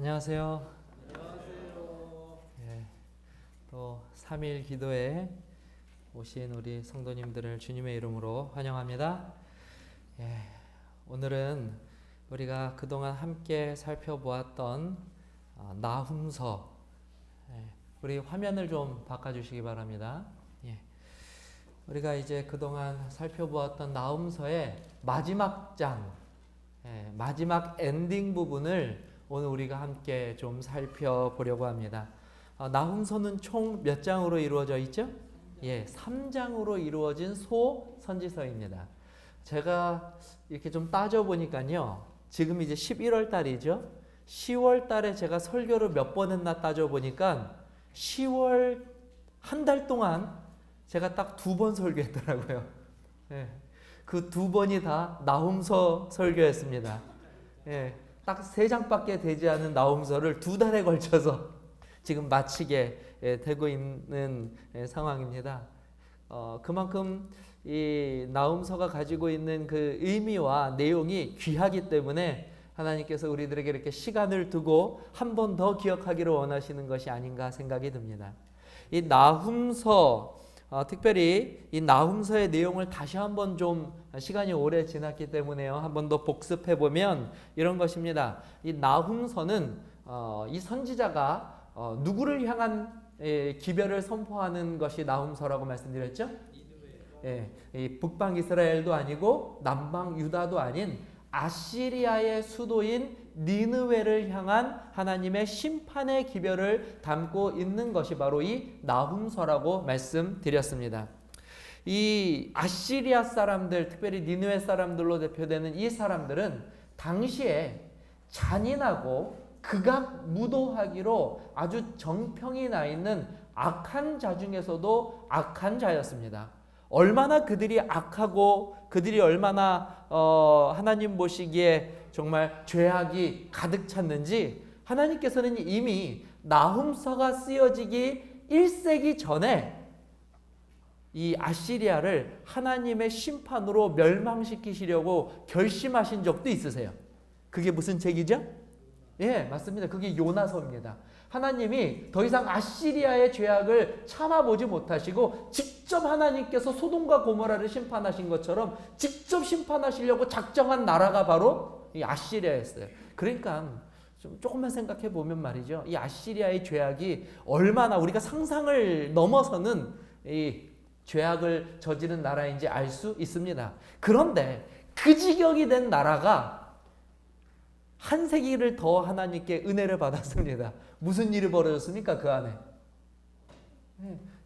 안녕하세요. 예, 또 3일 기도에 오신 우리 성도님들을 주님의 이름으로 환영합니다. 예, 오늘은 우리가 그동안 함께 살펴보았던 나훔서, 우리 화면을 좀 바꿔주시기 바랍니다. 예, 우리가 이제 그동안 살펴보았던 나훔서의 마지막 장, 마지막 엔딩 부분을 오늘 우리가 함께 좀 살펴보려고 합니다. 나훔서는 총 몇 장으로 이루어져 있죠? 3장으로 이루어진 소선지서입니다. 제가 이렇게 좀 따져보니까요, 지금 이제 11월 달이죠. 10월 달에 제가 설교를 몇 번 했나 따져보니까 10월 한 달 동안 제가 딱 2번 설교했더라고요. 그 2번이 다 나훔서 설교였습니다. 딱 3장밖에 되지 않은 나훔서를 2달에 걸쳐서 지금 마치게 되고 있는 상황입니다. 그만큼 이 나훔서가 가지고 있는 그 의미와 내용이 귀하기 때문에 하나님께서 우리들에게 이렇게 시간을 두고 한 번 더 기억하기를 원하시는 것이 아닌가 생각이 듭니다. 이 나훔서, 특별히 이 나훔서의 내용을 다시 한번 좀 시간이 오래 지났기 때문에요, 한 번 더 복습해 보면 이런 것입니다. 이 나훔서는 이 선지자가 누구를 향한 기별을 선포하는 것이 나훔서라고 말씀드렸죠? 이 북방 이스라엘도 아니고 남방 유다도 아닌 아시리아의 수도인 니느웨를 향한 하나님의 심판의 기별을 담고 있는 것이 바로 이 나훔서라고 말씀드렸습니다. 이 아시리아 사람들, 특별히 니느웨 사람들로 대표되는 이 사람들은 당시에 잔인하고 극악무도하기로 아주 정평이 나 있는 악한 자 중에서도 악한 자였습니다. 얼마나 그들이 악하고 그들이 얼마나 하나님 보시기에 정말 죄악이 가득 찼는지 하나님께서는 이미 나훔서가 쓰여지기 1세기 전에 이 아시리아를 하나님의 심판으로 멸망시키시려고 결심하신 적도 있으세요. 그게 무슨 책이죠? 맞습니다. 그게 요나서입니다. 하나님이 더 이상 아시리아의 죄악을 참아보지 못하시고 직접 하나님께서 소돔과 고모라를 심판하신 것처럼 직접 심판하시려고 작정한 나라가 바로 이 아시리아였어요. 그러니까 조금만 생각해 보면 말이죠, 이 아시리아의 죄악이 얼마나 우리가 상상을 넘어서는 이 죄악을 저지른 나라인지 알 수 있습니다. 그런데 그 지경이 된 나라가 한 세기를 더 하나님께 은혜를 받았습니다. 무슨 일이 벌어졌습니까? 그 안에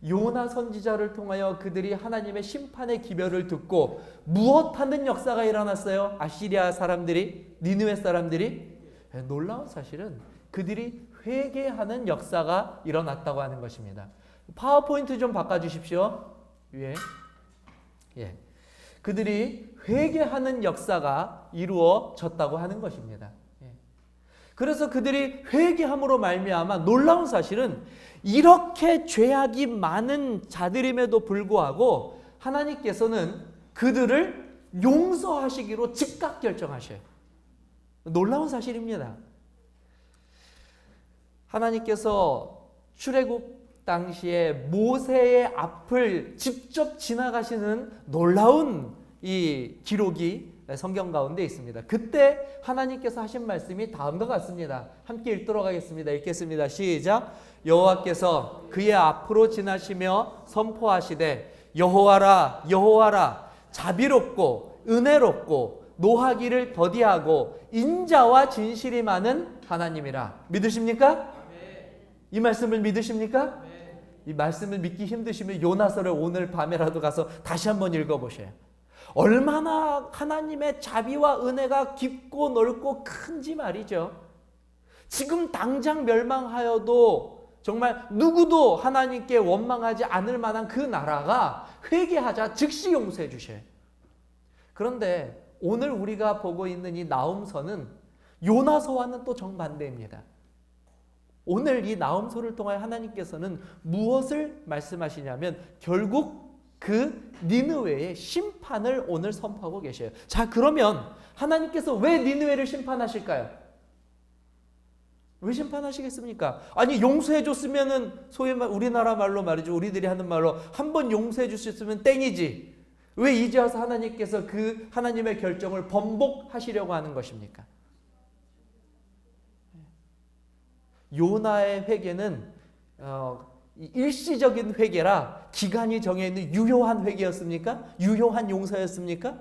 요나 선지자를 통하여 그들이 하나님의 심판의 기별을 듣고 무엇하는 역사가 일어났어요? 아시리아 사람들이, 니느웨 사람들이, 놀라운 사실은 그들이 회개하는 역사가 일어났다고 하는 것입니다. 파워포인트 좀 바꿔주십시오. 위에. 그들이 회개하는 역사가 이루어졌다고 하는 것입니다. 그래서 그들이 회개함으로 말미암아 놀라운 사실은 이렇게 죄악이 많은 자들임에도 불구하고 하나님께서는 그들을 용서하시기로 즉각 결정하셔요. 놀라운 사실입니다. 하나님께서 출애굽 당시에 모세의 앞을 직접 지나가시는 놀라운 이 기록이 성경 가운데 있습니다. 그때 하나님께서 하신 말씀이 다음과 같습니다. 함께 읽도록 하겠습니다. 읽겠습니다. 시작. 여호와께서 그의 앞으로 지나시며 선포하시되 여호와라 여호와라 자비롭고 은혜롭고 노하기를 더디하고 인자와 진실이 많은 하나님이라. 믿으십니까? 이 말씀을 믿으십니까? 이 말씀을 믿기 힘드시면 요나서를 오늘 밤에라도 가서 다시 한번 읽어보셔요. 얼마나 하나님의 자비와 은혜가 깊고 넓고 큰지 말이죠. 지금 당장 멸망하여도 정말 누구도 하나님께 원망하지 않을 만한 그 나라가 회개하자 즉시 용서해 주셔요. 그런데 오늘 우리가 보고 있는 이 나훔서는 요나서와는 또 정반대입니다. 오늘 이 나훔서를 통하여 하나님께서는 무엇을 말씀하시냐면 결국 그 니느웨의 심판을 오늘 선포하고 계셔요. 자, 그러면 하나님께서 왜 니느웨를 심판하실까요? 왜 심판하시겠습니까? 아니 용서해 줬으면은 소위 우리나라 말로 말이죠. 우리들이 하는 말로 한 번 용서해 주셨으면 땡이지. 왜 이제 와서 하나님께서 그 하나님의 결정을 번복하시려고 하는 것입니까? 요나의 회개는 일시적인 회개라 기간이 정해있는 유효한 회개였습니까? 유효한 용서였습니까?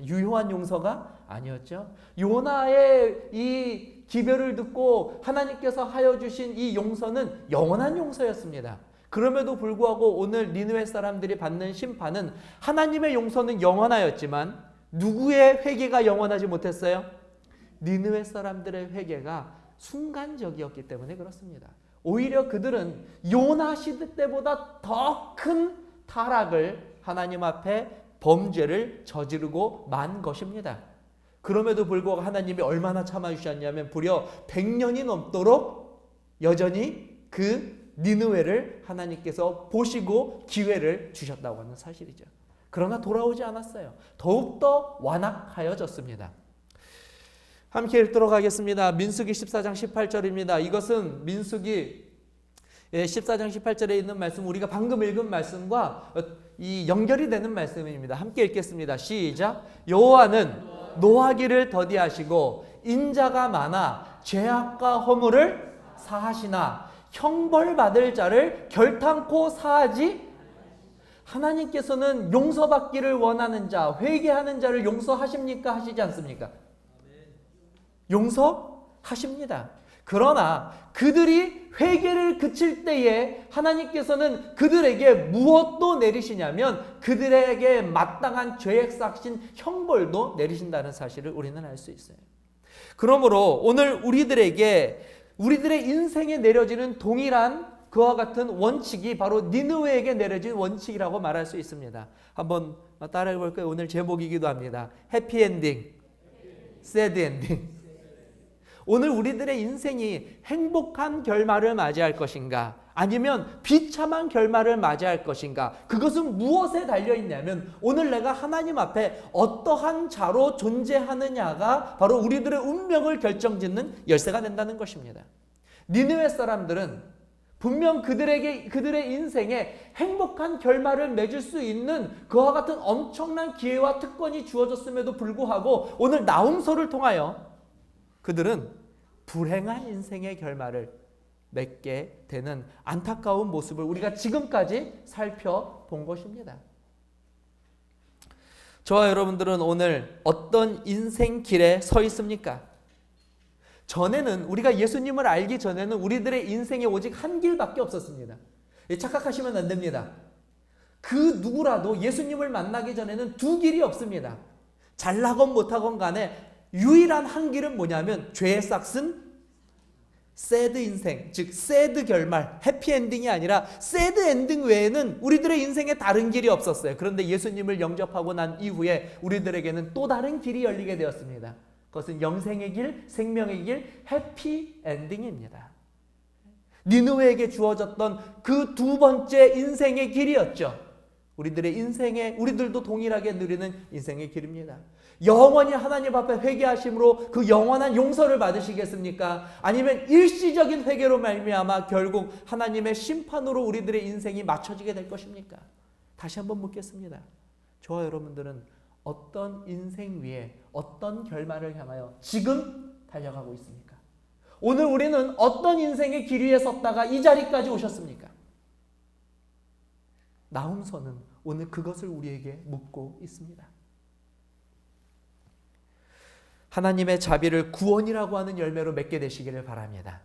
유효한 용서가 아니었죠. 요나의 이 기별을 듣고 하나님께서 하여 주신 이 용서는 영원한 용서였습니다. 그럼에도 불구하고 오늘 니느웨 사람들이 받는 심판은 하나님의 용서는 영원하였지만 누구의 회개가 영원하지 못했어요? 니느웨 사람들의 회개가 순간적이었기 때문에 그렇습니다. 오히려 그들은 요나 시대 때보다 더 큰 타락을 하나님 앞에 범죄를 저지르고 만 것입니다. 그럼에도 불구하고 하나님이 얼마나 참아주셨냐면 무려 100년이 넘도록 여전히 그 니느웨를 하나님께서 보시고 기회를 주셨다고 하는 사실이죠. 그러나 돌아오지 않았어요. 더욱더 완악하여졌습니다. 함께 읽도록 하겠습니다. 민수기 14장 18절입니다. 이것은 민수기 14장 18절에 있는 말씀, 우리가 방금 읽은 말씀과 이 연결이 되는 말씀입니다. 함께 읽겠습니다. 시작. 여호와는 노하기를 더디하시고 인자가 많아 죄악과 허물을 사하시나 형벌받을 자를 결탄코 사하지. 하나님께서는 용서받기를 원하는 자, 회개하는 자를 용서하십니까? 하시지 않습니까? 용서하십니다. 그러나 그들이 회개를 그칠 때에 하나님께서는 그들에게 무엇도 내리시냐면 그들에게 마땅한 죄의 삭신 형벌도 내리신다는 사실을 우리는 알 수 있어요. 그러므로 오늘 우리들의 인생에 내려지는 동일한 그와 같은 원칙이 바로 니느웨에게 내려진 원칙이라고 말할 수 있습니다. 한번 따라해 볼까요? 오늘 제목이기도 합니다. 해피엔딩, 새드엔딩. 오늘 우리들의 인생이 행복한 결말을 맞이할 것인가, 아니면 비참한 결말을 맞이할 것인가, 그것은 무엇에 달려있냐면 오늘 내가 하나님 앞에 어떠한 자로 존재하느냐가 바로 우리들의 운명을 결정짓는 열쇠가 된다는 것입니다. 니느웨 사람들은 분명 그들의 인생에 행복한 결말을 맺을 수 있는 그와 같은 엄청난 기회와 특권이 주어졌음에도 불구하고 오늘 나훔서를 통하여 그들은 불행한 인생의 결말을 맺게 되는 안타까운 모습을 우리가 지금까지 살펴본 것입니다. 저와 여러분들은 오늘 어떤 인생 길에 서 있습니까? 전에는, 우리가 예수님을 알기 전에는 우리들의 인생에 오직 한 길밖에 없었습니다. 착각하시면 안 됩니다. 그 누구라도 예수님을 만나기 전에는 두 길이 없습니다. 잘나건 못하건 간에 유일한 한 길은 뭐냐면 죄의 싹슨 새드 인생, 즉 새드 결말, 해피엔딩이 아니라 새드 엔딩 외에는 우리들의 인생에 다른 길이 없었어요. 그런데 예수님을 영접하고 난 이후에 우리들에게는 또 다른 길이 열리게 되었습니다. 그것은 영생의 길, 생명의 길, 해피엔딩입니다. 니느웨에게 주어졌던 그 두 번째 인생의 길이었죠. 우리들의 인생에, 우리들도 동일하게 누리는 인생의 길입니다. 영원히 하나님 앞에 회개하심으로 그 영원한 용서를 받으시겠습니까? 아니면 일시적인 회개로 말미암아 결국 하나님의 심판으로 우리들의 인생이 맞춰지게 될 것입니까? 다시 한번 묻겠습니다. 저와 여러분들은 어떤 인생 위에 어떤 결말을 향하여 지금 달려가고 있습니까? 오늘 우리는 어떤 인생의 길 위에 섰다가 이 자리까지 오셨습니까? 나훔서는 오늘 그것을 우리에게 묻고 있습니다. 하나님의 자비를 구원이라고 하는 열매로 맺게 되시기를 바랍니다.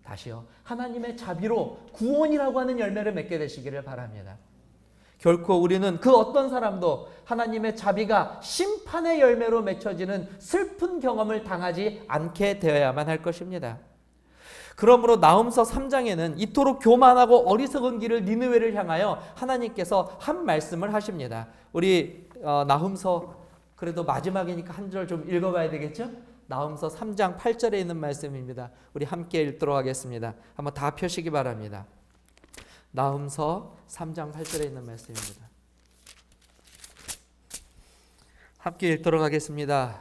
다시요. 하나님의 자비로 구원이라고 하는 열매를 맺게 되시기를 바랍니다. 결코 우리는 그 어떤 사람도 하나님의 자비가 심판의 열매로 맺혀지는 슬픈 경험을 당하지 않게 되어야만 할 것입니다. 그러므로 나훔서 3장에는 이토록 교만하고 어리석은 길을 니느웨를 향하여 하나님께서 한 말씀을 하십니다. 우리 나훔서 그래도 마지막이니까 한 절 좀 읽어봐야 되겠죠? 나훔서 3장 8절에 있는 말씀입니다. 우리 함께 읽도록 하겠습니다. 한번 다 펴시기 바랍니다. 나훔서 3장 8절에 있는 말씀입니다. 함께 읽도록 하겠습니다.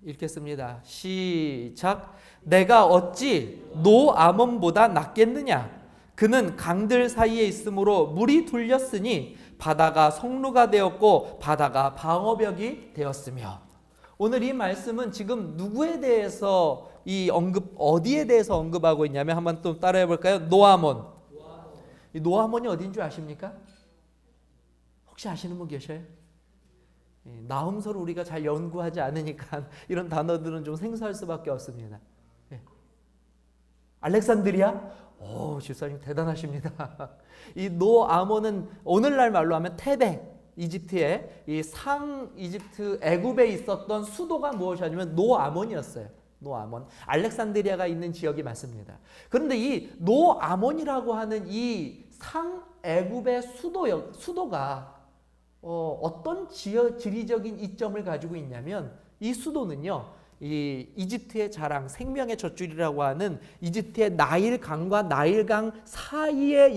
읽겠습니다. 시작. 내가 어찌 노아몬보다 낫겠느냐? 그는 강들 사이에 있으므로 물이 둘렸으니 바다가 성루가 되었고 바다가 방어벽이 되었으며. 오늘 이 말씀은 지금 누구에 대해서 어디에 대해서 언급하고 있냐면 한번 또 따라해 볼까요? 노아몬. 이 노아몬이 어딘 줄 아십니까? 혹시 아시는 분 계셔요? 나훔서를 우리가 잘 연구하지 않으니까 이런 단어들은 좀 생소할 수밖에 없습니다. 알렉산드리아? 오, 집사님 대단하십니다. 이 노아몬은 오늘날 말로 하면 테베, 이집트의 이 상 이집트 애굽에 있었던 수도가 무엇이냐면 노아몬이었어요. 노아몬. 알렉산드리아가 있는 지역이 맞습니다. 그런데 이 노아몬이라고 하는 이 상 애굽의 수도가 어떤 지리적인 이점을 가지고 있냐면 이 수도는요, 이 이집트의 자랑, 생명의 젖줄이라고 하는 이집트의 나일강과 나일강 사이에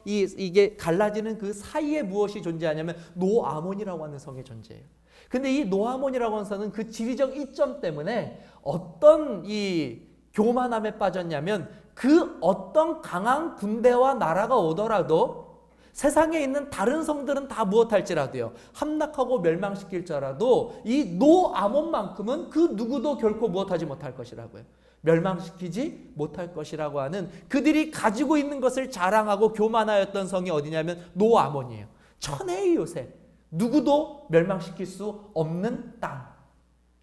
이게 갈라지는 그 사이에 무엇이 존재하냐면 노아몬이라고 하는 성이 존재해요. 근데 이 노아몬이라고 하는 성은 그 지리적 이점 때문에 어떤 이 교만함에 빠졌냐면 그 어떤 강한 군대와 나라가 오더라도 세상에 있는 다른 성들은 다 무엇할지라도요, 함락하고 멸망시킬지라도 이 노아몬만큼은 그 누구도 결코 무엇하지 못할 것이라고요. 멸망시키지 못할 것이라고 하는, 그들이 가지고 있는 것을 자랑하고 교만하였던 성이 어디냐면 노아몬이에요. 천혜의 요새, 누구도 멸망시킬 수 없는 땅.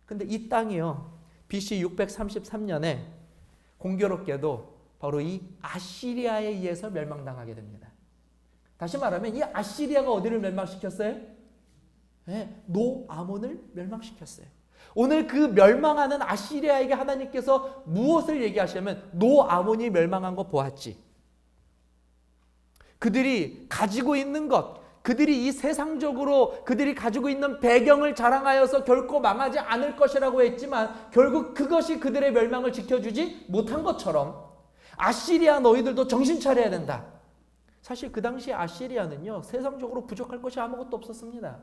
근데 이 땅이요, BC 633년에 공교롭게도 바로 이 아시리아에 의해서 멸망당하게 됩니다. 다시 말하면 이 아시리아가 어디를 멸망시켰어요? 네, 노아몬을 멸망시켰어요. 오늘 그 멸망하는 아시리아에게 하나님께서 무엇을 얘기하시냐면 노아몬이 멸망한 거 보았지. 그들이 가지고 있는 것, 그들이 이 세상적으로 그들이 가지고 있는 배경을 자랑하여서 결코 망하지 않을 것이라고 했지만 결국 그것이 그들의 멸망을 지켜주지 못한 것처럼 아시리아 너희들도 정신 차려야 된다. 사실 그 당시 아시리아는요, 세상적으로 부족할 것이 아무것도 없었습니다.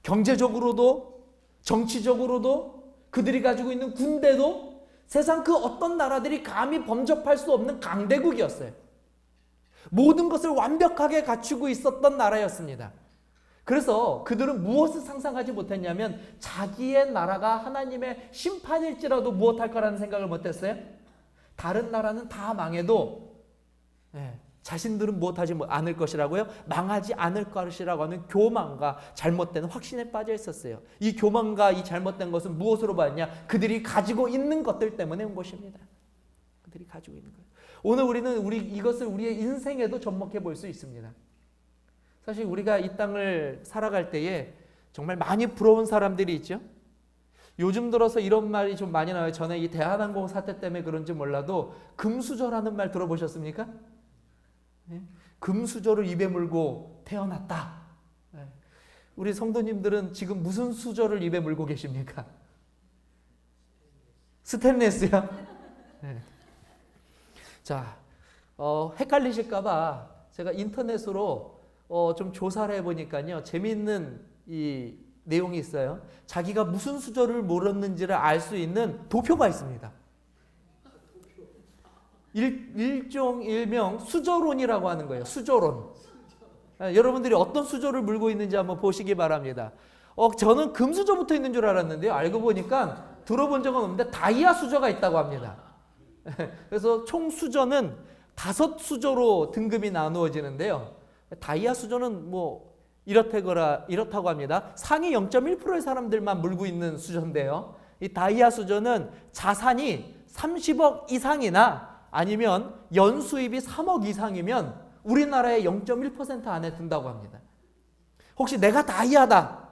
경제적으로도 정치적으로도 그들이 가지고 있는 군대도 세상 그 어떤 나라들이 감히 범접할 수 없는 강대국이었어요. 모든 것을 완벽하게 갖추고 있었던 나라였습니다. 그래서 그들은 무엇을 상상하지 못했냐면 자기의 나라가 하나님의 심판일지라도 무엇할 거라는 생각을 못했어요? 다른 나라는 다 망해도 자신들은 무엇하지 않을 것이라고요? 망하지 않을 것이라고 하는 교만과 잘못된 확신에 빠져 있었어요. 이 교만과 이 잘못된 것은 무엇으로 봤냐? 그들이 가지고 있는 것들 때문에 온 것입니다. 그들이 가지고 있는 것. 오늘 우리는 이것을 우리의 인생에도 접목해 볼 수 있습니다. 사실 우리가 이 땅을 살아갈 때에 정말 많이 부러운 사람들이 있죠. 요즘 들어서 이런 말이 좀 많이 나와요. 전에 이 대한항공 사태 때문에 그런지 몰라도 금수저라는 말 들어보셨습니까? 네? 금수저를 입에 물고 태어났다. 네. 우리 성도님들은 지금 무슨 수저를 입에 물고 계십니까? 스테인리스요? 네. 자, 헷갈리실까봐 제가 인터넷으로 좀 조사를 해보니까요, 재미있는 이 내용이 있어요. 자기가 무슨 수저를 물었는지를 알 수 있는 도표가 있습니다. 일명 수저론이라고 하는 거예요. 수저론. 여러분들이 어떤 수저를 물고 있는지 한번 보시기 바랍니다. 저는 금수저부터 있는 줄 알았는데요, 알고 보니까 들어본 적은 없는데 다이아 수저가 있다고 합니다. 그래서 총 수저는 5수저로 등급이 나누어지는데요, 다이아 수저는 이렇다고 합니다. 상위 0.1%의 사람들만 물고 있는 수저인데요, 이 다이아 수저는 자산이 30억 이상이나 아니면 연수입이 3억 이상이면 우리나라의 0.1% 안에 든다고 합니다. 혹시 내가 다이아다,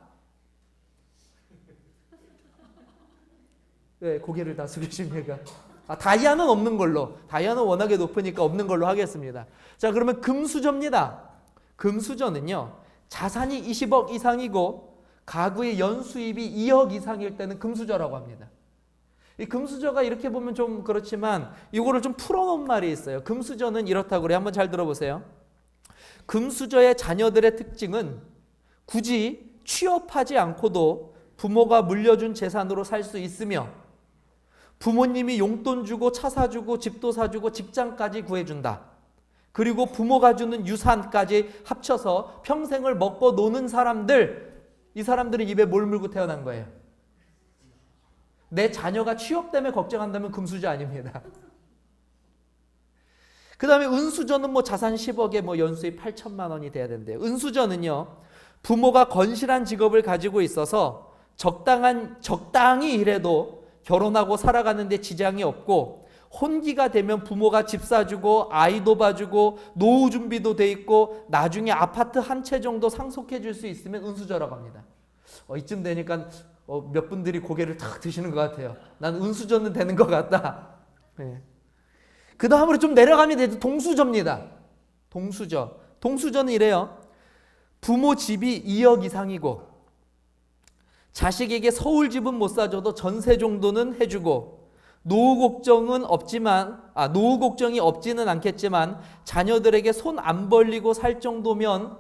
왜 고개를 다 숙이십니까? 다이아는 없는 걸로, 다이아는 워낙에 높으니까 없는 걸로 하겠습니다. 자, 그러면 금수저입니다. 금수저는요, 자산이 20억 이상이고 가구의 연수입이 2억 이상일 때는 금수저라고 합니다. 이 금수저가 이렇게 보면 좀 그렇지만 이거를 좀 풀어놓은 말이 있어요. 금수저는 이렇다고 그래요. 한번 잘 들어보세요. 금수저의 자녀들의 특징은 굳이 취업하지 않고도 부모가 물려준 재산으로 살 수 있으며 부모님이 용돈 주고 차 사주고 집도 사주고 직장까지 구해준다. 그리고 부모가 주는 유산까지 합쳐서 평생을 먹고 노는 사람들, 이 사람들은 입에 뭘 물고 태어난 거예요? 내 자녀가 취업 때문에 걱정한다면 금수저 아닙니다. 그 다음에 은수저는 뭐 자산 10억에 뭐 연수입 8천만 원이 돼야 된대요. 은수저는요, 부모가 건실한 직업을 가지고 있어서 적당히 일해도 결혼하고 살아가는데 지장이 없고, 혼기가 되면 부모가 집 사주고 아이도 봐주고 노후 준비도 돼 있고 나중에 아파트 한 채 정도 상속해 줄 수 있으면 은수저라고 합니다. 이쯤 되니까 몇 분들이 고개를 탁 드시는 것 같아요. 난 은수저는 되는 것 같다. 네. 그 다음으로 좀 내려가면 돼도 동수저입니다. 동수저. 동수저는 이래요. 부모 집이 2억 이상이고 자식에게 서울 집은 못 사줘도 전세 정도는 해주고 노후 걱정이 없지는 않겠지만 자녀들에게 손 안 벌리고 살 정도면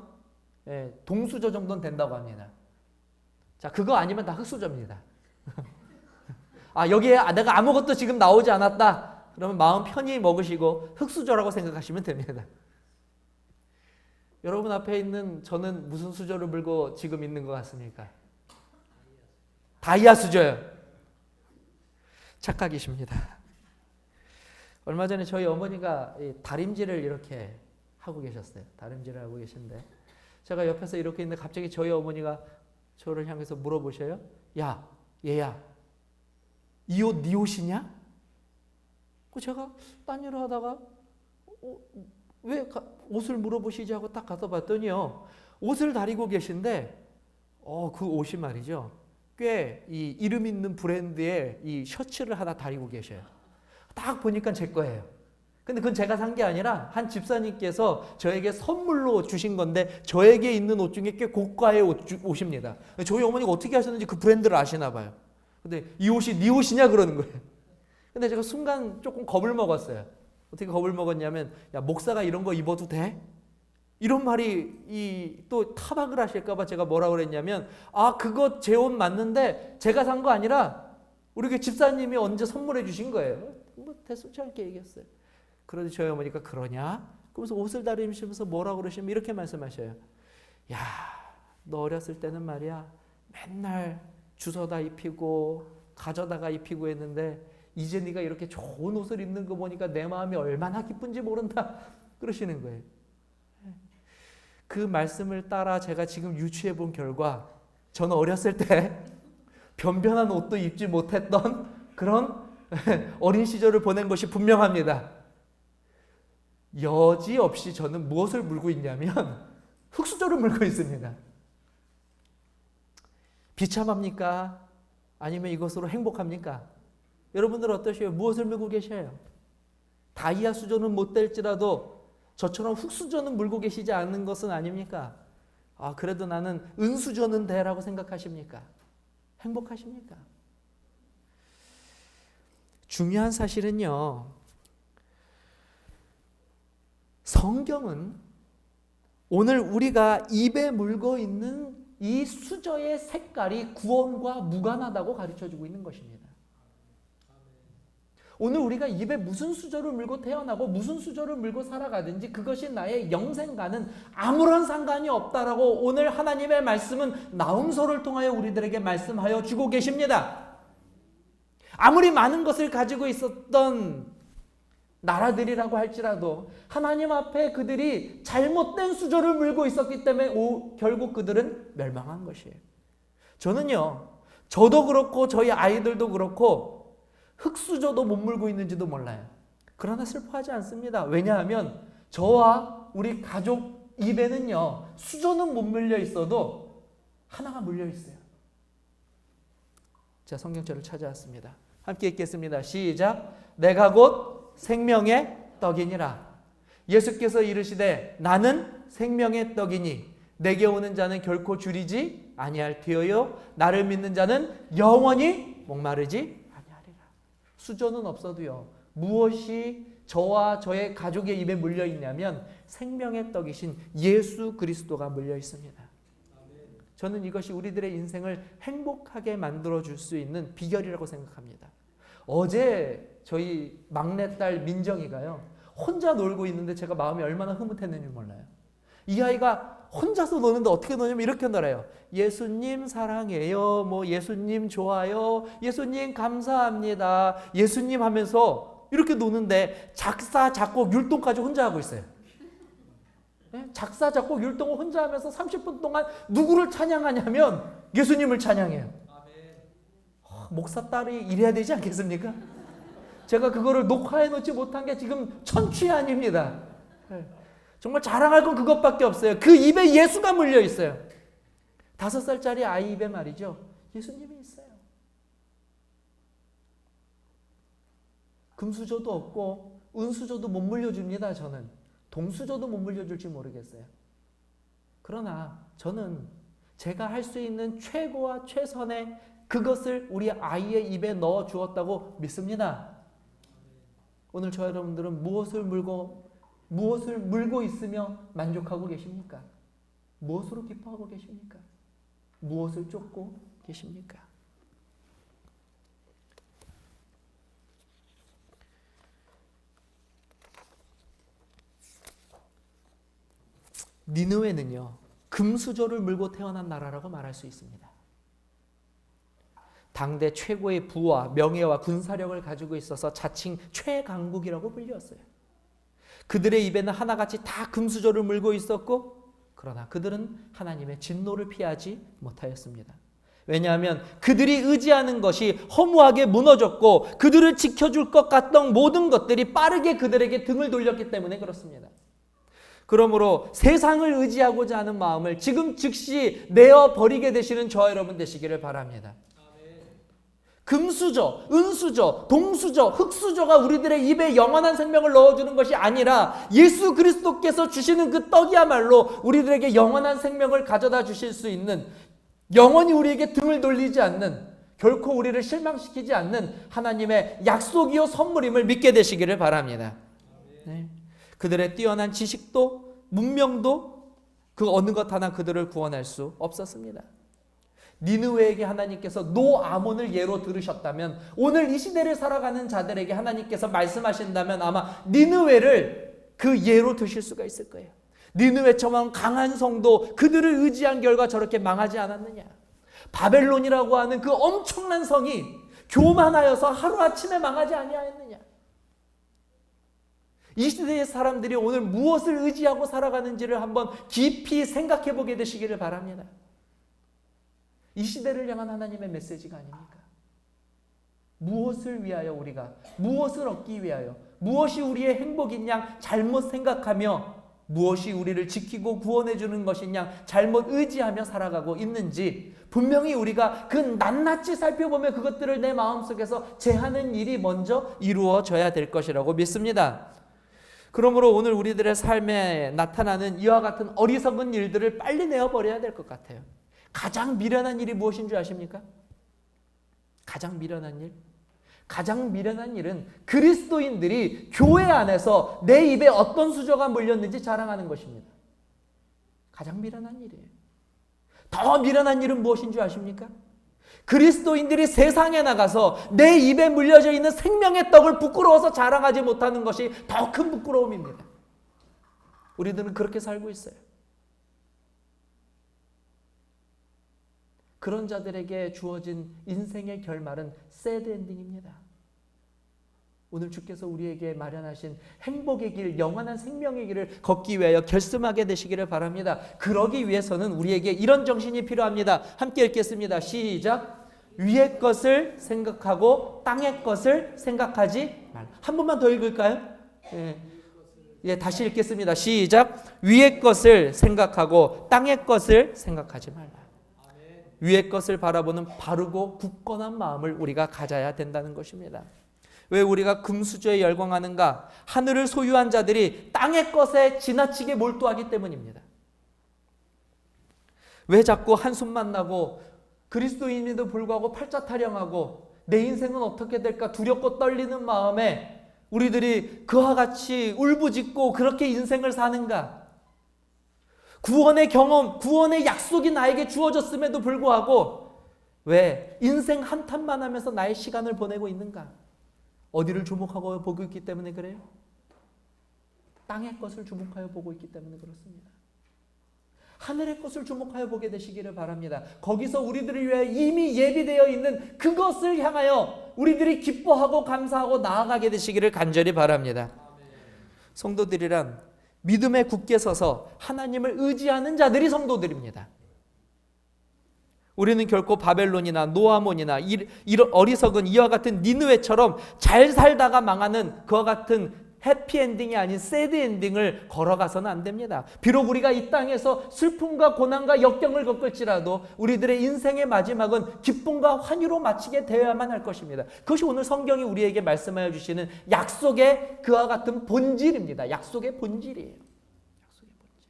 동수저 정도는 된다고 합니다. 자, 그거 아니면 다 흙수저입니다. 여기에 내가 아무것도 지금 나오지 않았다. 그러면 마음 편히 먹으시고 흙수저라고 생각하시면 됩니다. 여러분 앞에 있는 저는 무슨 수저를 물고 지금 있는 것 같습니까? 다이아 수저요. 착각이십니다. 얼마 전에 저희 어머니가 다림질을 이렇게 하고 계셨어요. 다림질을 하고 계신데 제가 옆에서 이렇게 있는데 갑자기 저희 어머니가 저를 향해서 물어보셔요. 야, 얘야, 이 옷 네 옷이냐? 제가 딴 일을 하다가 왜 옷을 물어보시지 하고 딱 가서 봤더니요, 옷을 다리고 계신데 그 옷이 말이죠, 꽤 이 이름 있는 브랜드의 이 셔츠를 하나 다리고 계셔요. 딱 보니까 제 거예요. 근데 그건 제가 산 게 아니라 한 집사님께서 저에게 선물로 주신 건데 저에게 있는 옷 중에 꽤 고가의 옷입니다. 저희 어머니가 어떻게 하셨는지 그 브랜드를 아시나 봐요. 근데 이 옷이 네 옷이냐 그러는 거예요. 근데 제가 순간 조금 겁을 먹었어요. 어떻게 겁을 먹었냐면, 야, 목사가 이런 거 입어도 돼? 이런 말이 또 타박을 하실까 봐 제가 뭐라 그랬냐면, 그거 제 옷 맞는데 제가 산 거 아니라 우리 그 집사님이 언제 선물해 주신 거예요. 뭐 대수치 않게 얘기했어요. 그러더니 저희 어머니가 그러냐? 그러면서 옷을 다리시면서 뭐라 그러시면 이렇게 말씀하셔요. 야, 너 어렸을 때는 말이야 맨날 주워다 입히고 가져다가 입히고 했는데 이제 네가 이렇게 좋은 옷을 입는 거 보니까 내 마음이 얼마나 기쁜지 모른다 그러시는 거예요. 그 말씀을 따라 제가 지금 유추해 본 결과 저는 어렸을 때 변변한 옷도 입지 못했던 그런 어린 시절을 보낸 것이 분명합니다. 여지없이 저는 무엇을 물고 있냐면 흙수저를 물고 있습니다. 비참합니까? 아니면 이것으로 행복합니까? 여러분들 어떠세요? 무엇을 물고 계셔요? 다이아 수저는 못 될지라도 저처럼 흙수저는 물고 계시지 않는 것은 아닙니까? 그래도 나는 은수저는 돼라고 생각하십니까? 행복하십니까? 중요한 사실은요, 성경은 오늘 우리가 입에 물고 있는 이 수저의 색깔이 구원과 무관하다고 가르쳐주고 있는 것입니다. 오늘 우리가 입에 무슨 수저를 물고 태어나고 무슨 수저를 물고 살아가든지 그것이 나의 영생과는 아무런 상관이 없다라고 오늘 하나님의 말씀은 나훔서를 통하여 우리들에게 말씀하여 주고 계십니다. 아무리 많은 것을 가지고 있었던 나라들이라고 할지라도 하나님 앞에 그들이 잘못된 수저를 물고 있었기 때문에 결국 그들은 멸망한 것이에요. 저는요, 저도 그렇고 저희 아이들도 그렇고 흙수저도 못 물고 있는지도 몰라요. 그러나 슬퍼하지 않습니다. 왜냐하면 저와 우리 가족 입에는요, 수저는 못 물려 있어도 하나가 물려 있어요. 자, 성경절을 찾아왔습니다. 함께 읽겠습니다. 시작. 내가 곧 생명의 떡이니라. 예수께서 이르시되 나는 생명의 떡이니 내게 오는 자는 결코 줄이지 아니할 테어요 나를 믿는 자는 영원히 목마르지 아니하리라. 수저는 없어도요, 무엇이 저와 저의 가족의 입에 물려 있냐면 생명의 떡이신 예수 그리스도가 물려 있습니다. 저는 이것이 우리들의 인생을 행복하게 만들어줄 수 있는 비결이라고 생각합니다. 어제 저희 막내딸 민정이가요, 혼자 놀고 있는데 제가 마음이 얼마나 흐뭇했는지 몰라요. 이 아이가 혼자서 노는데 어떻게 노냐면 이렇게 놀아요. 예수님 사랑해요, 뭐 예수님 좋아요, 예수님 감사합니다, 예수님 하면서 이렇게 노는데 작사, 작곡, 율동까지 혼자 하고 있어요. 작사, 작곡, 율동을 혼자 하면서 30분 동안 누구를 찬양하냐면 예수님을 찬양해요. 목사 딸이 이래야 되지 않겠습니까? 제가 그거를 녹화해 놓지 못한 게 지금 천추의 아닙니다. 정말 자랑할 건 그것밖에 없어요. 그 입에 예수가 물려 있어요. 5살짜리 아이 입에 말이죠, 예수님이 있어요. 금수저도 없고 은수저도 못 물려줍니다. 저는 동수저도 못 물려줄지 모르겠어요. 그러나 저는 제가 할 수 있는 최고와 최선의 그것을 우리 아이의 입에 넣어 주었다고 믿습니다. 오늘 저 여러분들은 무엇을 물고 있으며 만족하고 계십니까? 무엇으로 기뻐하고 계십니까? 무엇을 쫓고 계십니까? 니느웨는요, 금수저를 물고 태어난 나라라고 말할 수 있습니다. 당대 최고의 부와 명예와 군사력을 가지고 있어서 자칭 최강국이라고 불렸어요. 그들의 입에는 하나같이 다 금수저를 물고 있었고, 그러나 그들은 하나님의 진노를 피하지 못하였습니다. 왜냐하면 그들이 의지하는 것이 허무하게 무너졌고 그들을 지켜줄 것 같던 모든 것들이 빠르게 그들에게 등을 돌렸기 때문에 그렇습니다. 그러므로 세상을 의지하고자 하는 마음을 지금 즉시 내어버리게 되시는 저와 여러분 되시기를 바랍니다. 금수저, 은수저, 동수저, 흙수저가 우리들의 입에 영원한 생명을 넣어주는 것이 아니라 예수 그리스도께서 주시는 그 떡이야말로 우리들에게 영원한 생명을 가져다 주실 수 있는, 영원히 우리에게 등을 돌리지 않는, 결코 우리를 실망시키지 않는 하나님의 약속이요 선물임을 믿게 되시기를 바랍니다. 네. 그들의 뛰어난 지식도 문명도 그 어느 것 하나 그들을 구원할 수 없었습니다. 니느웨에게 하나님께서 노아몬을 예로 들으셨다면, 오늘 이 시대를 살아가는 자들에게 하나님께서 말씀하신다면 아마 니느웨를 그 예로 드실 수가 있을 거예요. 니느웨처럼 강한 성도, 그들을 의지한 결과 저렇게 망하지 않았느냐. 바벨론이라고 하는 그 엄청난 성이 교만하여서 하루아침에 망하지 아니하였느냐. 이 시대의 사람들이 오늘 무엇을 의지하고 살아가는지를 한번 깊이 생각해 보게 되시기를 바랍니다. 이 시대를 향한 하나님의 메시지가 아닙니까? 무엇을 위하여 우리가, 무엇을 얻기 위하여, 무엇이 우리의 행복인 양 잘못 생각하며 무엇이 우리를 지키고 구원해 주는 것인 양 잘못 의지하며 살아가고 있는지 분명히 우리가 그 낱낱이 살펴보며 그것들을 내 마음속에서 제하는 일이 먼저 이루어져야 될 것이라고 믿습니다. 그러므로 오늘 우리들의 삶에 나타나는 이와 같은 어리석은 일들을 빨리 내어버려야 될 것 같아요. 가장 미련한 일이 무엇인 줄 아십니까? 가장 미련한 일? 가장 미련한 일은 그리스도인들이 교회 안에서 내 입에 어떤 수저가 물렸는지 자랑하는 것입니다. 가장 미련한 일이에요. 더 미련한 일은 무엇인 줄 아십니까? 그리스도인들이 세상에 나가서 내 입에 물려져 있는 생명의 떡을 부끄러워서 자랑하지 못하는 것이 더 큰 부끄러움입니다. 우리들은 그렇게 살고 있어요. 그런 자들에게 주어진 인생의 결말은 새드 엔딩입니다. 오늘 주께서 우리에게 마련하신 행복의 길, 영원한 생명의 길을 걷기 위하여 결심하게 되시기를 바랍니다. 그러기 위해서는 우리에게 이런 정신이 필요합니다. 함께 읽겠습니다. 시작. 위의 것을 생각하고 땅의 것을 생각하지 말라. 한 번만 더 읽을까요? 다시 읽겠습니다. 시작. 위의 것을 생각하고 땅의 것을 생각하지 말라. 위의 것을 바라보는 바르고 굳건한 마음을 우리가 가져야 된다는 것입니다. 왜 우리가 금수저에 열광하는가? 하늘을 소유한 자들이 땅의 것에 지나치게 몰두하기 때문입니다. 왜 자꾸 한숨만 나고 그리스도인에도 불구하고 팔자 타령하고 내 인생은 어떻게 될까 두렵고 떨리는 마음에 우리들이 그와 같이 울부짖고 그렇게 인생을 사는가? 구원의 경험, 구원의 약속이 나에게 주어졌음에도 불구하고 왜 인생 한탄만 하면서 나의 시간을 보내고 있는가? 어디를 주목하고 보고 있기 때문에 그래요? 땅의 것을 주목하여 보고 있기 때문에 그렇습니다. 하늘의 것을 주목하여 보게 되시기를 바랍니다. 거기서 우리들을 위해 이미 예비되어 있는 그것을 향하여 우리들이 기뻐하고 감사하고 나아가게 되시기를 간절히 바랍니다. 성도들이란 믿음에 굳게 서서 하나님을 의지하는 자들이 성도들입니다. 우리는 결코 바벨론이나 노아몬이나 이런 어리석은 이와 같은 니느웨처럼 잘 살다가 망하는 그와 같은 해피엔딩이 아닌 새드엔딩을 걸어가서는 안 됩니다. 비록 우리가 이 땅에서 슬픔과 고난과 역경을 겪을지라도 우리들의 인생의 마지막은 기쁨과 환희로 마치게 되어야만 할 것입니다. 그것이 오늘 성경이 우리에게 말씀하여 주시는 약속의 그와 같은 본질입니다. 약속의 본질이에요. 약속의 본질.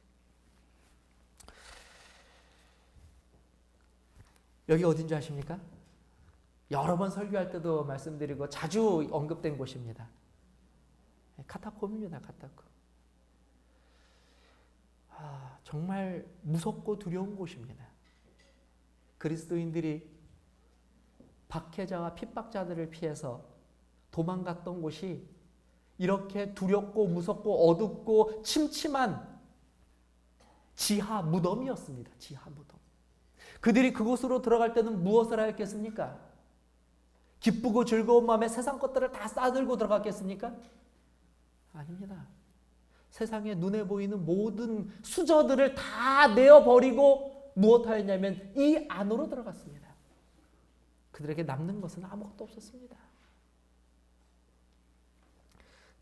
여기 어딘지 아십니까? 여러 번 설교할 때도 말씀드리고 자주 언급된 곳입니다. 카타콤입니다. 카타콤. 정말 무섭고 두려운 곳입니다. 그리스도인들이 박해자와 핍박자들을 피해서 도망갔던 곳이 이렇게 두렵고 무섭고 어둡고 침침한 지하 무덤이었습니다. 지하 무덤. 그들이 그곳으로 들어갈 때는 무엇을 하였겠습니까? 기쁘고 즐거운 마음에 세상 것들을 다 싸들고 들어갔겠습니까? 아닙니다. 세상에 눈에 보이는 모든 수저들을 다 내어버리고 무엇하였냐면 이 안으로 들어갔습니다. 그들에게 남는 것은 아무것도 없었습니다.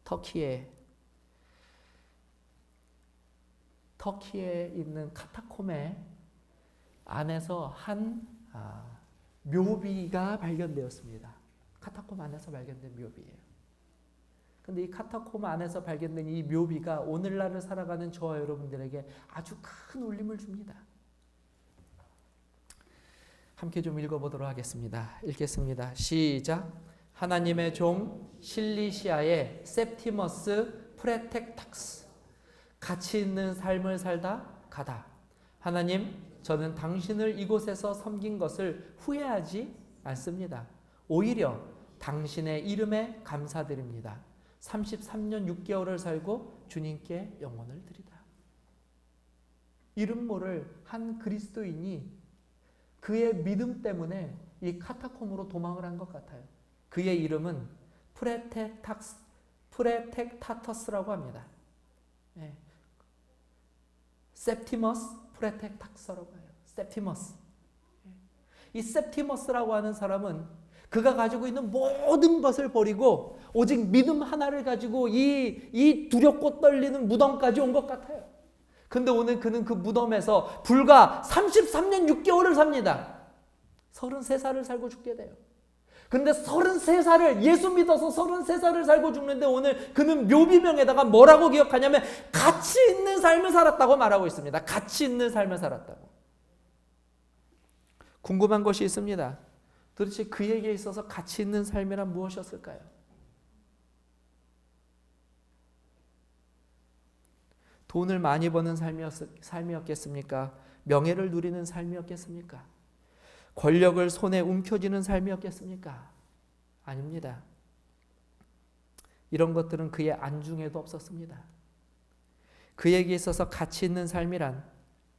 터키에 있는 카타콤의 안에서 한 묘비가 발견되었습니다. 카타콤 안에서 발견된 묘비예요. 근데 이 카타콤 안에서 발견된 이 묘비가 오늘날을 살아가는 저와 여러분들에게 아주 큰 울림을 줍니다. 함께 좀 읽어보도록 하겠습니다. 읽겠습니다. 시작. 하나님의 종 실리시아의 셉티머스 프레텍탁스. 가치 있는 삶을 살다 가다. 하나님, 저는 당신을 이곳에서 섬긴 것을 후회하지 않습니다. 오히려 당신의 이름에 감사드립니다. 33년 6개월을 살고 주님께 영혼을 드리다. 이름 모를 한 그리스도인이 그의 믿음 때문에 이 카타콤으로 도망을 한 것 같아요. 그의 이름은 프레텍타터스라고 합니다. 네. 셉티머스 프레텍타터스라고 해요. 셉티머스. 이 셉티머스라고 하는 사람은 그가 가지고 있는 모든 것을 버리고 오직 믿음 하나를 가지고 이 두렵고 떨리는 무덤까지 온 것 같아요. 근데 오늘 그는 그 무덤에서 불과 33년 6개월을 삽니다. 33살을 살고 죽게 돼요. 근데 33살을 예수 믿어서 33살을 살고 죽는데 오늘 그는 묘비명에다가 뭐라고 기억하냐면 가치 있는 삶을 살았다고 말하고 있습니다. 가치 있는 삶을 살았다고. 궁금한 것이 있습니다. 도대체 그에게 있어서 가치 있는 삶이란 무엇이었을까요? 돈을 많이 버는 삶이었겠습니까? 명예를 누리는 삶이었겠습니까? 권력을 손에 움켜쥐는 삶이었겠습니까? 아닙니다. 이런 것들은 그의 안중에도 없었습니다. 그에게 있어서 가치 있는 삶이란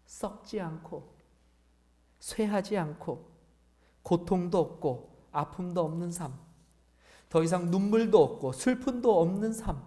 썩지 않고 쇠하지 않고 고통도 없고 아픔도 없는 삶, 더 이상 눈물도 없고 슬픔도 없는 삶,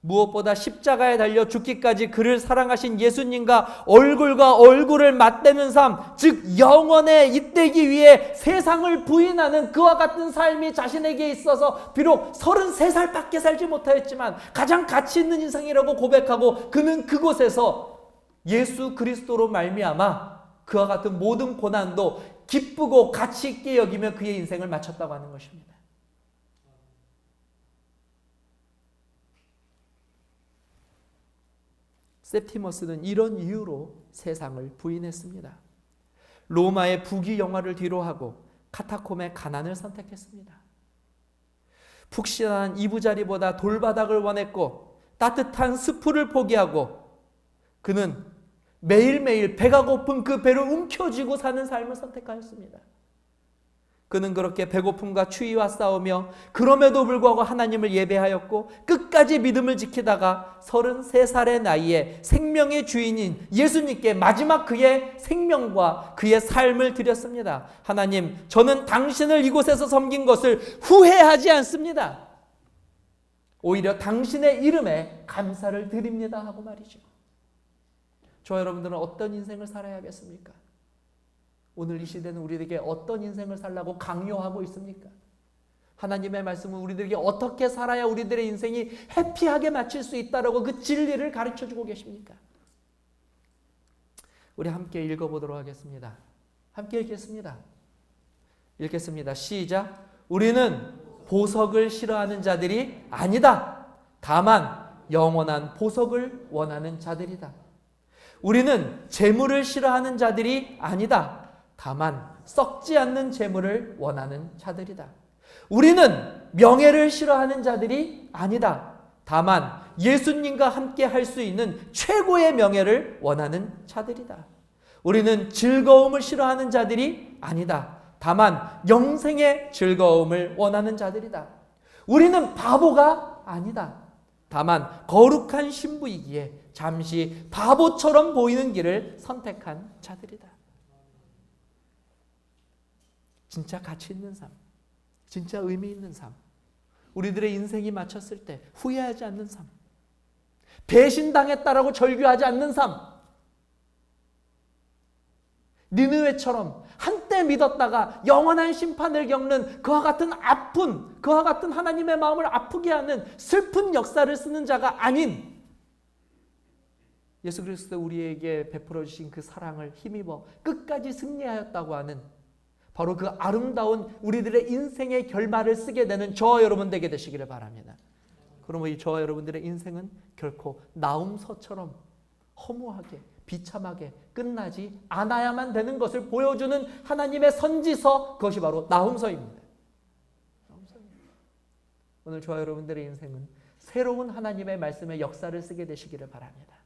무엇보다 십자가에 달려 죽기까지 그를 사랑하신 예수님과 얼굴과 얼굴을 맞대는 삶, 즉 영원에 잇대기 위해 세상을 부인하는 그와 같은 삶이 자신에게 있어서 비록 33살밖에 살지 못하였지만 가장 가치 있는 인생이라고 고백하고 그는 그곳에서 예수 그리스도로 말미암아 그와 같은 모든 고난도 기쁘고 가치 있게 여기며 그의 인생을 마쳤다고 하는 것입니다. 셉티머스는 이런 이유로 세상을 부인했습니다. 로마의 부귀영화를 뒤로하고 카타콤의 가난을 선택했습니다. 푹신한 이부자리보다 돌바닥을 원했고 따뜻한 스프를 포기하고 그는 매일매일 배가 고픈 그 배를 움켜쥐고 사는 삶을 선택하였습니다. 그는 그렇게 배고픔과 추위와 싸우며 그럼에도 불구하고 하나님을 예배하였고 끝까지 믿음을 지키다가 33살의 나이에 생명의 주인인 예수님께 마지막 그의 생명과 그의 삶을 드렸습니다. 하나님, 저는 당신을 이곳에서 섬긴 것을 후회하지 않습니다. 오히려 당신의 이름에 감사를 드립니다 하고 말이죠. 저와 여러분들은 어떤 인생을 살아야겠습니까? 오늘 이 시대는 우리에게 어떤 인생을 살라고 강요하고 있습니까? 하나님의 말씀은 우리들에게 어떻게 살아야 우리들의 인생이 해피하게 마칠 수 있다라고 그 진리를 가르쳐주고 계십니까? 우리 함께 읽어보도록 하겠습니다. 함께 읽겠습니다. 읽겠습니다. 시작. 우리는 보석을 싫어하는 자들이 아니다. 다만 영원한 보석을 원하는 자들이다. 우리는 재물을 싫어하는 자들이 아니다. 다만 썩지 않는 재물을 원하는 자들이다. 우리는 명예를 싫어하는 자들이 아니다. 다만 예수님과 함께 할 수 있는 최고의 명예를 원하는 자들이다. 우리는 즐거움을 싫어하는 자들이 아니다. 다만 영생의 즐거움을 원하는 자들이다. 우리는 바보가 아니다. 다만 거룩한 신부이기에 잠시 바보처럼 보이는 길을 선택한 자들이다. 진짜 가치 있는 삶, 진짜 의미 있는 삶, 우리들의 인생이 마쳤을 때 후회하지 않는 삶, 배신당했다라고 절규하지 않는 삶, 니느웨처럼 한때 믿었다가 영원한 심판을 겪는 그와 같은 아픈, 그와 같은 하나님의 마음을 아프게 하는 슬픈 역사를 쓰는 자가 아닌 예수 그리스도 우리에게 베풀어 주신 그 사랑을 힘입어 끝까지 승리하였다고 하는 바로 그 아름다운 우리들의 인생의 결말을 쓰게 되는 저와 여러분 되게 되시기를 바랍니다. 그러면 이 저와 여러분들의 인생은 결코 나훔서처럼 허무하게 비참하게 끝나지 않아야만 되는 것을 보여주는 하나님의 선지서, 그것이 바로 나훔서입니다. 오늘 저와 여러분들의 인생은 새로운 하나님의 말씀의 역사를 쓰게 되시기를 바랍니다.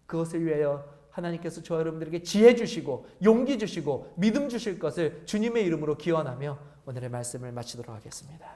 그것을 위하여 하나님께서 저와 여러분들에게 지혜 주시고 용기 주시고 믿음 주실 것을 주님의 이름으로 기원하며 오늘의 말씀을 마치도록 하겠습니다.